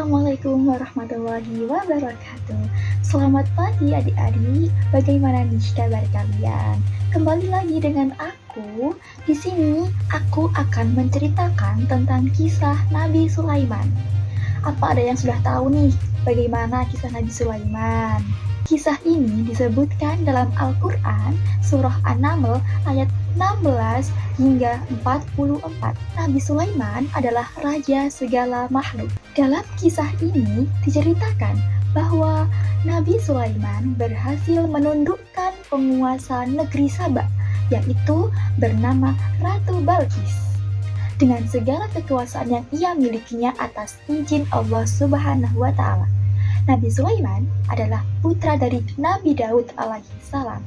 Assalamualaikum warahmatullahi wabarakatuh. Selamat pagi adik-adik. Bagaimana nih kabar kalian? Kembali lagi dengan aku. Di sini aku akan menceritakan tentang kisah Nabi Sulaiman. Apa ada yang sudah tahu nih bagaimana kisah Nabi Sulaiman? Kisah ini disebutkan dalam Al-Quran Surah An-Naml ayat 16 hingga 44. Nabi Sulaiman adalah raja segala makhluk. Dalam kisah ini diceritakan bahwa Nabi Sulaiman berhasil menundukkan penguasa negeri Sabah, yaitu bernama Ratu Balqis. Dengan segala kekuasaan yang ia milikinya atas izin Allah Subhanahu wa Ta'ala. Nabi Sulaiman adalah putra dari Nabi Daud alaihi salam.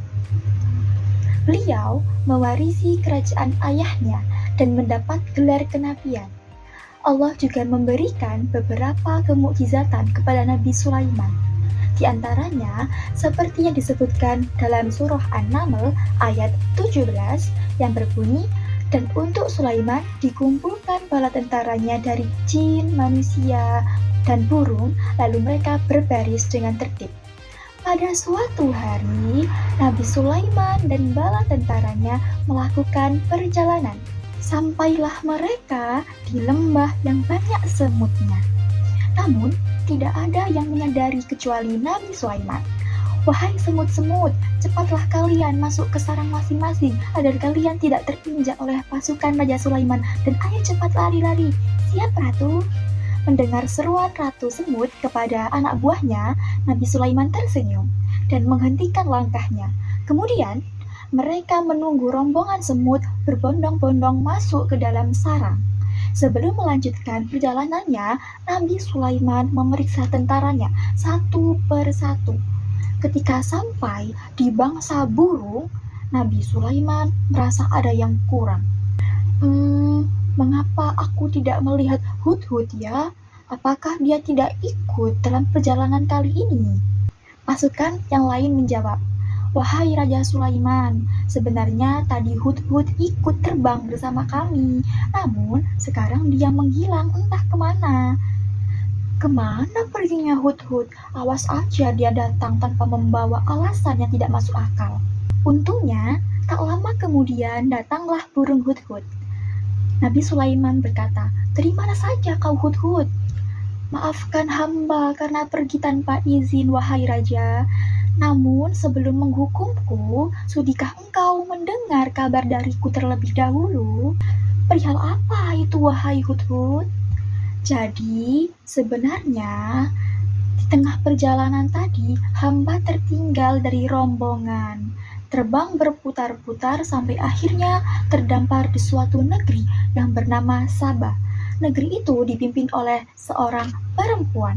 Beliau mewarisi kerajaan ayahnya dan mendapat gelar kenabian. Allah juga memberikan beberapa kemukjizatan kepada Nabi Sulaiman. Di antaranya, seperti yang disebutkan dalam surah An-Naml ayat 17 yang berbunyi, dan untuk Sulaiman dikumpulkan bala tentaranya dari jin, manusia, dan burung, lalu mereka berbaris dengan tertib. Pada suatu hari, Nabi Sulaiman dan bala tentaranya melakukan perjalanan. Sampailah mereka di lembah yang banyak semutnya. Namun, tidak ada yang menyadari kecuali Nabi Sulaiman. Wahai semut-semut, cepatlah kalian masuk ke sarang masing-masing agar kalian tidak terinjak oleh pasukan Raja Sulaiman, dan ayo cepat lari-lari. Siap, Ratu? Mendengar seruan Ratu Semut kepada anak buahnya, Nabi Sulaiman tersenyum dan menghentikan langkahnya. Kemudian, mereka menunggu rombongan semut berbondong-bondong masuk ke dalam sarang. Sebelum melanjutkan perjalanannya, Nabi Sulaiman memeriksa tentaranya satu per satu. Ketika sampai di bangsa burung, Nabi Sulaiman merasa ada yang kurang. Mengapa aku tidak melihat Hudhud ya? Apakah dia tidak ikut dalam perjalanan kali ini? Pasukan yang lain menjawab, wahai Raja Sulaiman, sebenarnya tadi Hudhud ikut terbang bersama kami, namun sekarang dia menghilang entah kemana. Kemana perginya Hudhud? Awas aja dia datang tanpa membawa alasan yang tidak masuk akal. Untungnya, tak lama kemudian datanglah burung Hudhud. Nabi Sulaiman berkata, dari mana saja kau Hudhud? Maafkan hamba karena pergi tanpa izin, wahai Raja. Namun sebelum menghukumku, sudikah engkau mendengar kabar dariku terlebih dahulu? Perihal apa itu, wahai Hudhud? Jadi, sebenarnya di tengah perjalanan tadi, hamba tertinggal dari rombongan. Terbang berputar-putar sampai akhirnya terdampar di suatu negeri yang bernama Sabah. Negeri itu dipimpin oleh seorang perempuan.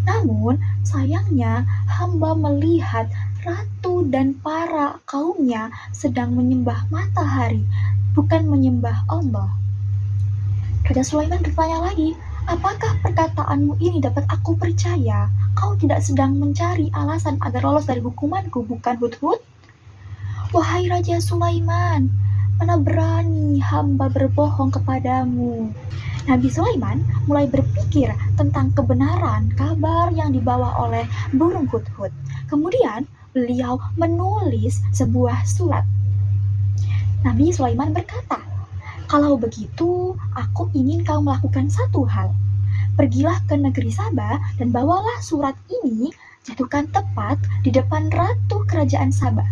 Namun, sayangnya hamba melihat ratu dan para kaumnya sedang menyembah matahari, bukan menyembah Allah. Raja Sulaiman bertanya lagi, apakah perkataanmu ini dapat aku percaya? Kau tidak sedang mencari alasan agar lolos dari hukumanku, bukan Hudhud? Wahai Raja Sulaiman, mana berani hamba berbohong kepadamu. Nabi Sulaiman mulai berpikir tentang kebenaran kabar yang dibawa oleh burung Hudhud. Kemudian beliau menulis sebuah surat. Nabi Sulaiman berkata, kalau begitu aku ingin kau melakukan satu hal. Pergilah ke negeri Sabah dan bawalah surat ini, jatuhkan tepat di depan ratu kerajaan Sabah.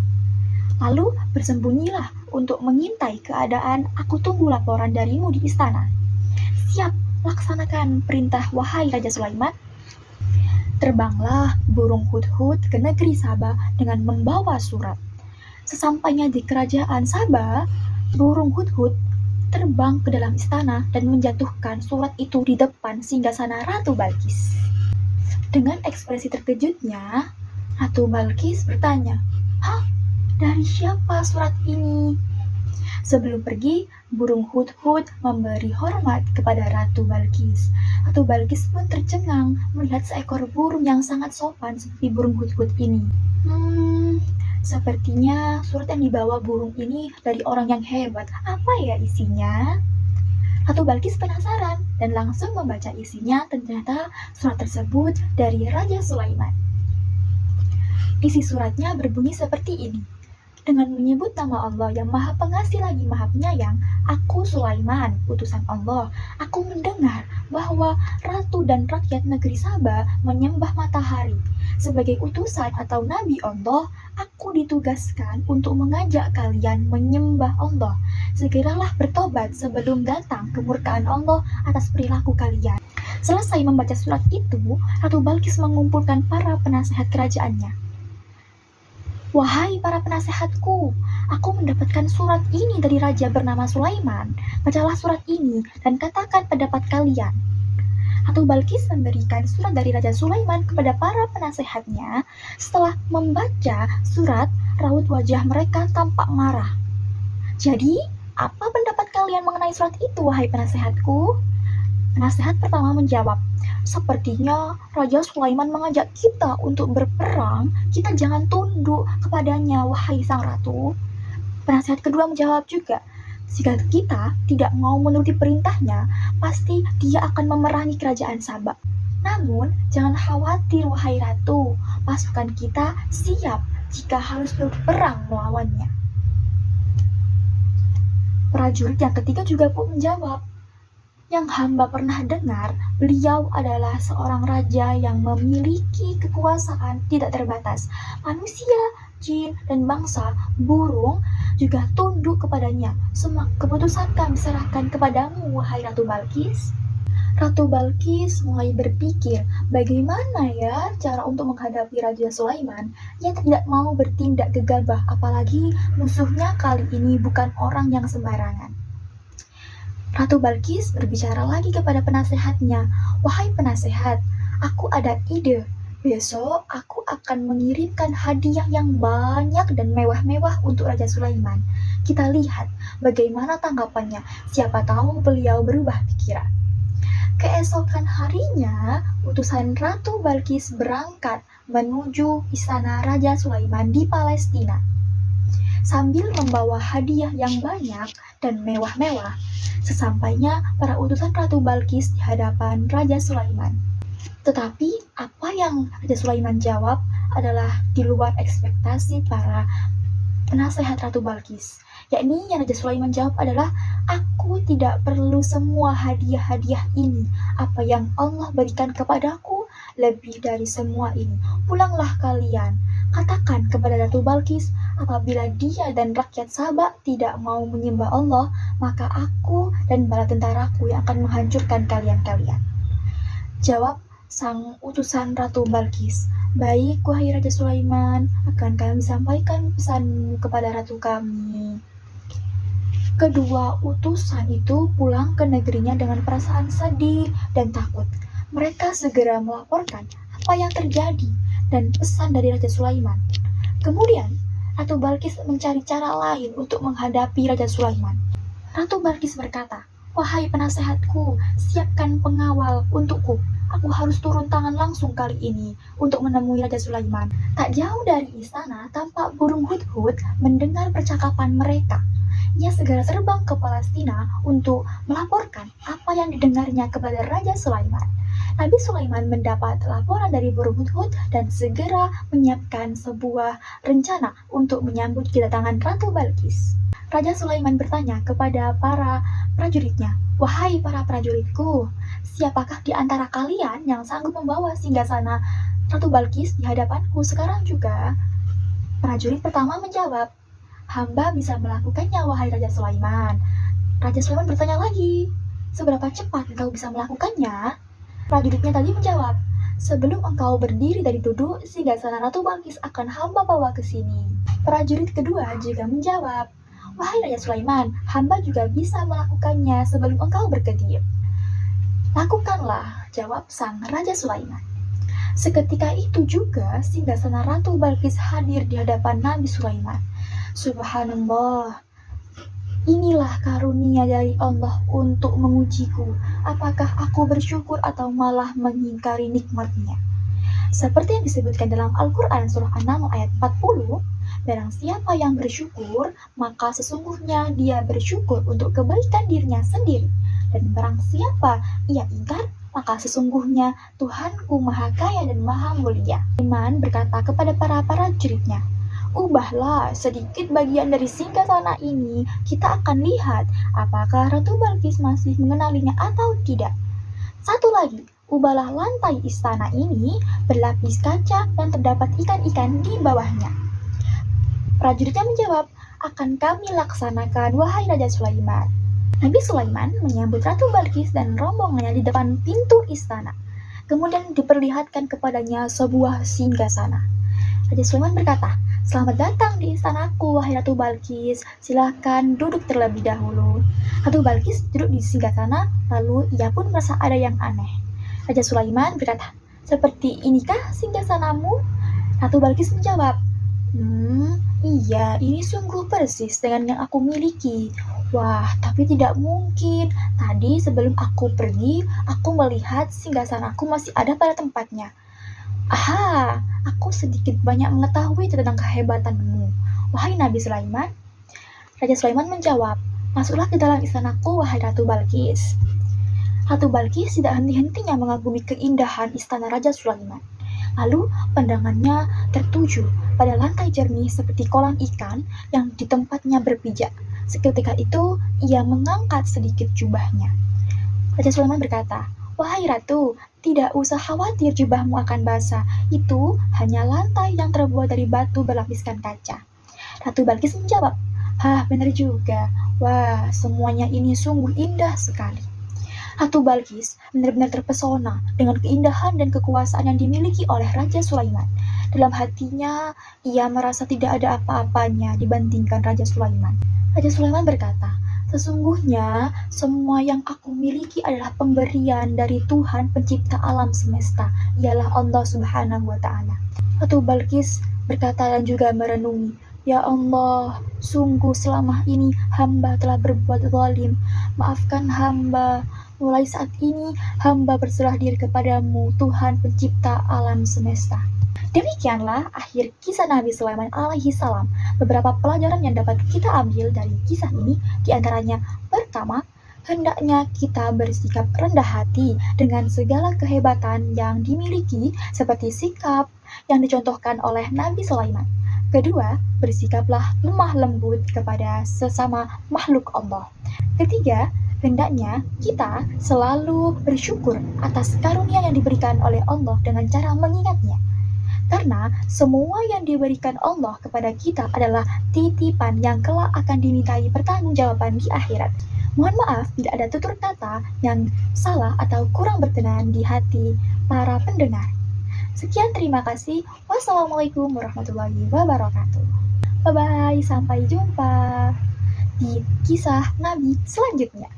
Lalu bersembunyilah untuk mengintai keadaan, aku tunggu laporan darimu di istana. Siap, laksanakan perintah wahai Raja Sulaiman. Terbanglah burung Hudhud ke negeri Sabah dengan membawa surat. Sesampainya di kerajaan Sabah, burung Hudhud terbang ke dalam istana dan menjatuhkan surat itu di depan singgasana Ratu Balqis. Dengan ekspresi terkejutnya, Ratu Balqis bertanya, "Hah? Dari siapa surat ini?" Sebelum pergi, burung Hudhud memberi hormat kepada Ratu Balqis. Ratu Balqis pun tercengang melihat seekor burung yang sangat sopan seperti burung Hudhud ini. Sepertinya surat yang dibawa burung ini dari orang yang hebat. Apa ya isinya? Ratu Balkis penasaran dan langsung membaca isinya. Ternyata surat tersebut dari Raja Sulaiman. Isi suratnya berbunyi seperti ini. Dengan menyebut nama Allah yang Maha Pengasih lagi Maha Penyayang, aku Sulaiman, utusan Allah. Aku mendengar bahwa ratu dan rakyat negeri Saba menyembah matahari. Sebagai utusan atau nabi Allah, aku ditugaskan untuk mengajak kalian menyembah Allah. Segeralah bertobat sebelum datang kemurkaan Allah atas perilaku kalian. Selesai membaca surat itu, Ratu Balkis mengumpulkan para penasehat kerajaannya. Wahai para penasehatku, aku mendapatkan surat ini dari raja bernama Sulaiman. Bacalah surat ini dan katakan pendapat kalian. Ratu Balkis memberikan surat dari Raja Sulaiman kepada para penasehatnya. Setelah membaca surat, raut wajah mereka tampak marah. Jadi, apa pendapat kalian mengenai surat itu, wahai penasehatku? Penasehat pertama menjawab, sepertinya Raja Sulaiman mengajak kita untuk berperang. Kita jangan tunduk kepadanya, wahai sang ratu. Penasehat kedua menjawab juga, jika kita tidak mau menuruti perintahnya, pasti dia akan memerangi kerajaan Saba. Namun, jangan khawatir, wahai ratu. Pasukan kita siap jika harus berperang melawannya. Prajurit yang ketiga juga pun menjawab, yang hamba pernah dengar, beliau adalah seorang raja yang memiliki kekuasaan tidak terbatas. Manusia, jin, dan bangsa burung juga tunduk kepadanya. Semua keputusan kami serahkan kepadamu, wahai Ratu Balkis. Ratu Balkis mulai berpikir, bagaimana ya cara untuk menghadapi Raja Sulaiman yang tidak mau bertindak gegabah, apalagi musuhnya kali ini bukan orang yang sembarangan. Ratu Balkis berbicara lagi kepada penasehatnya, wahai penasehat, aku ada ide. Besok aku akan mengirimkan hadiah yang banyak dan mewah-mewah untuk Raja Sulaiman. Kita lihat bagaimana tanggapannya, siapa tahu beliau berubah pikiran. Keesokan harinya, utusan Ratu Balkis berangkat menuju istana Raja Sulaiman di Palestina. Sambil membawa hadiah yang banyak dan mewah-mewah, sesampainya para utusan Ratu Balkis di hadapan Raja Sulaiman. Tetapi apa yang Raja Sulaiman jawab adalah di luar ekspektasi para penasehat Ratu Balkis. Yakni yang Raja Sulaiman jawab adalah, aku tidak perlu semua hadiah-hadiah ini. Apa yang Allah berikan kepadaku lebih dari semua ini. Pulanglah kalian. Katakan kepada Ratu Balkis, apabila dia dan rakyat Saba tidak mau menyembah Allah, maka aku dan bala tentaraku yang akan menghancurkan kalian-kalian. Jawab sang utusan Ratu Balkis, baik wahai Raja Sulaiman, akan kami sampaikan pesanmu kepada ratu kami. Kedua utusan itu pulang ke negerinya dengan perasaan sedih dan takut. Mereka segera melaporkan apa yang terjadi dan pesan dari Raja Sulaiman. Kemudian, Ratu Balkis mencari cara lain untuk menghadapi Raja Sulaiman. Ratu Balkis berkata, wahai penasehatku, siapkan pengawal untukku. Aku harus turun tangan langsung kali ini untuk menemui Raja Sulaiman. Tak jauh dari istana, tampak burung hudhud mendengar percakapan mereka. Ia segera terbang ke Palestina untuk melaporkan apa yang didengarnya kepada Raja Sulaiman. Nabi Sulaiman mendapat laporan dari burung hudhud dan segera menyiapkan sebuah rencana untuk menyambut kedatangan Ratu Balkis. Raja Sulaiman bertanya kepada para prajuritnya, wahai para prajuritku, siapakah di antara kalian yang sanggup membawa singgasana Ratu Balkis di hadapanku sekarang juga? Prajurit pertama menjawab, hamba bisa melakukannya, wahai Raja Sulaiman. Raja Sulaiman bertanya lagi, seberapa cepat engkau bisa melakukannya? Prajuritnya tadi menjawab, sebelum engkau berdiri dari duduk, singgasana Ratu Balkis akan hamba bawa ke sini. Prajurit kedua juga menjawab, wahai Raja Sulaiman, hamba juga bisa melakukannya sebelum engkau berkedip. Lakukanlah, jawab sang Raja Sulaiman. Seketika itu juga singgasana Ratu Balkis hadir di hadapan Nabi Sulaiman. Subhanallah, inilah karunia dari Allah untuk mengujiku. Apakah aku bersyukur atau malah mengingkari nikmatnya? Seperti yang disebutkan dalam Al-Quran surah An-Naml ayat 40, barang siapa yang bersyukur, maka sesungguhnya dia bersyukur untuk kebaikan dirinya sendiri. Dan barang siapa ia ingkar, maka sesungguhnya Tuhanku Maha Kaya dan Maha Mulia. Sulaiman berkata kepada para prajuritnya, ubahlah sedikit bagian dari singgasana ini, kita akan lihat apakah Ratu Balkis masih mengenalinya atau tidak. Satu lagi, ubahlah lantai istana ini berlapis kaca dan terdapat ikan-ikan di bawahnya. Prajuritnya menjawab, akan kami laksanakan, wahai Raja Sulaiman. Nabi Sulaiman menyambut Ratu Balkis dan rombongannya di depan pintu istana. Kemudian diperlihatkan kepadanya sebuah singgasana. Raja Sulaiman berkata, selamat datang di istanaku, wahai Ratu Balkis. Silakan duduk terlebih dahulu. Ratu Balkis duduk di singgasana, lalu ia pun merasa ada yang aneh. Raja Sulaiman berkata, seperti inikah singgasanamu? Ratu Balkis menjawab, iya, ini sungguh persis dengan yang aku miliki. Wah, tapi tidak mungkin. Tadi sebelum aku pergi, aku melihat singgasanaku masih ada pada tempatnya. Aha, aku sedikit banyak mengetahui tentang kehebatanmu, wahai Nabi Sulaiman. Raja Sulaiman menjawab, masuklah ke dalam istanaku, wahai Ratu Balkis. Ratu Balkis tidak henti-hentinya mengagumi keindahan istana Raja Sulaiman. Lalu pandangannya tertuju pada lantai jernih seperti kolam ikan yang di tempatnya berpijak. Seketika itu, ia mengangkat sedikit jubahnya. Raja Sulaiman berkata, wahai Ratu, tidak usah khawatir jubahmu akan basah. Itu hanya lantai yang terbuat dari batu berlapiskan kaca. Ratu Balkis menjawab, benar juga. Wah, semuanya ini sungguh indah sekali. Ratu Balkis benar-benar terpesona dengan keindahan dan kekuasaan yang dimiliki oleh Raja Sulaiman. Dalam hatinya, ia merasa tidak ada apa-apanya dibandingkan Raja Sulaiman. Raja Sulaiman berkata, sesungguhnya semua yang aku miliki adalah pemberian dari Tuhan pencipta alam semesta, ialah Allah Subhanahu wa Ta'ala. Ratu Balkis berkata dan juga merenungi, ya Allah, sungguh selama ini hamba telah berbuat zalim. Maafkan hamba. Mulai saat ini hamba berserah diri kepadamu, Tuhan pencipta alam semesta. Demikianlah akhir kisah Nabi Sulaiman alaihi salam. Beberapa pelajaran yang dapat kita ambil dari kisah ini diantaranya, pertama, hendaknya kita bersikap rendah hati dengan segala kehebatan yang dimiliki seperti sikap yang dicontohkan oleh Nabi Sulaiman. Kedua, bersikaplah lemah lembut kepada sesama makhluk Allah. Ketiga, hendaknya kita selalu bersyukur atas karunia yang diberikan oleh Allah dengan cara mengingatnya. Karena semua yang diberikan Allah kepada kita adalah titipan yang kelak akan dimintai pertanggungjawaban di akhirat. Mohon maaf bila ada tutur kata yang salah atau kurang berkenan di hati para pendengar. Sekian, terima kasih. Wassalamualaikum warahmatullahi wabarakatuh. Bye-bye, sampai jumpa di kisah Nabi selanjutnya.